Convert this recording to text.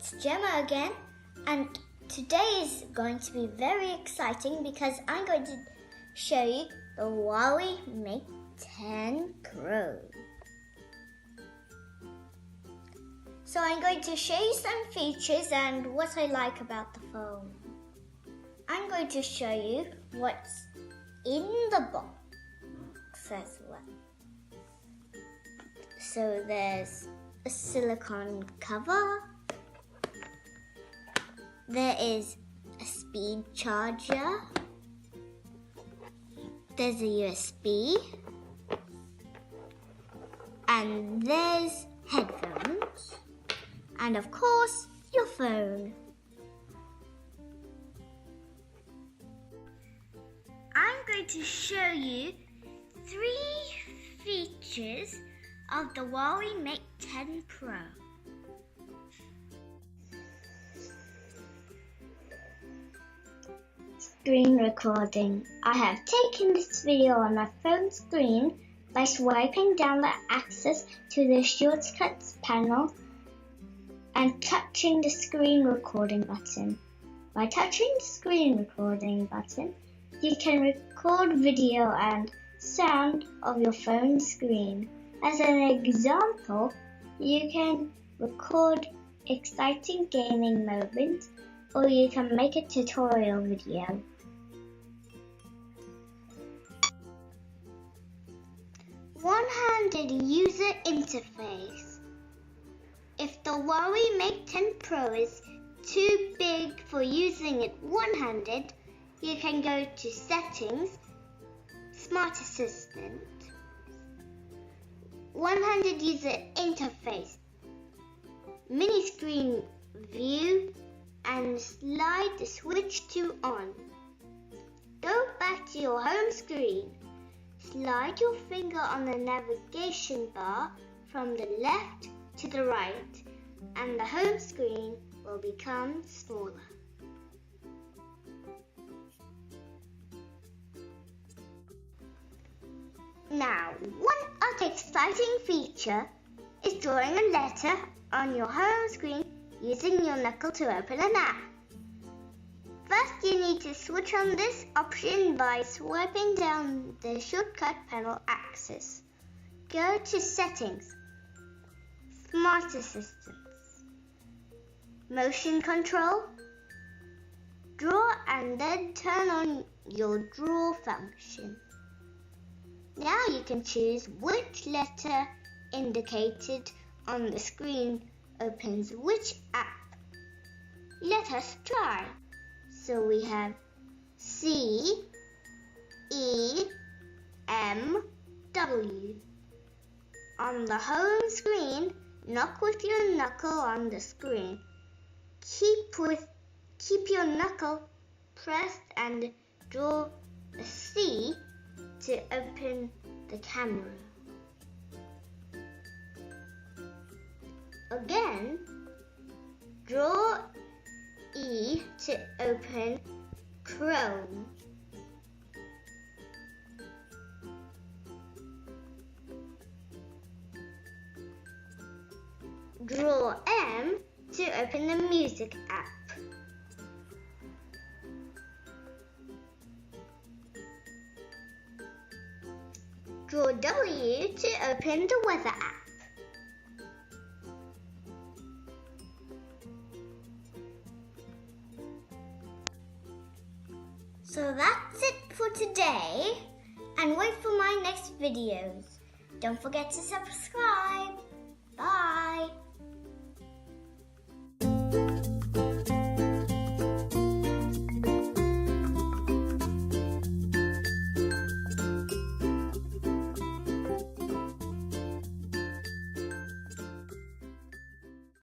it's Gemma again, and today is going to be very exciting because I'm going to show you the Huawei Mate10 Pro. So I'm going to show you some features and what I like about the phone. I'm going to show you what's in the box as well. So there's a silicone cover. There is a speed charger. There's a USB. And there's headphones. And of course, your phone. I'm going to show you 3 features of the Huawei Mate10 Pro. Screen recording. I have taken this video on my phone screen by swiping down the access to the shortcuts panel and touching the screen recording button. By touching the screen recording button, you can record video and sound of your phone screen. As an example, you can record exciting gaming moments, or you can make a tutorial video. One-handed user interface. If the Huawei Mate10 Pro is too big for using it one-handed, you can go to Settings, Smart Assistant, One-handed user interface, mini screen view, and slide the switch to on. Go back to your home screen. Slide your finger on the navigation bar from the left to the right, and the home screen will become smaller. Now, one other exciting feature is drawing a letter on your home screen using your knuckle to open an app. First, you need to switch on this option by swiping down the shortcut panel axis. Go to Settings, Smart Assistants, Motion Control, Draw, and then turn on your draw function. Now you can choose which letter indicated on the screen opens which app. Let us try. So we have C, E, M, W. On the home screen, knock with your knuckle on the screen. Keep your knuckle pressed and draw a C to open the camera. Again, draw E to open Chrome. Draw M to open the music app. Draw W to open the weather app. So that's it for today, and wait for my next videos. Don't forget to subscribe. Bye.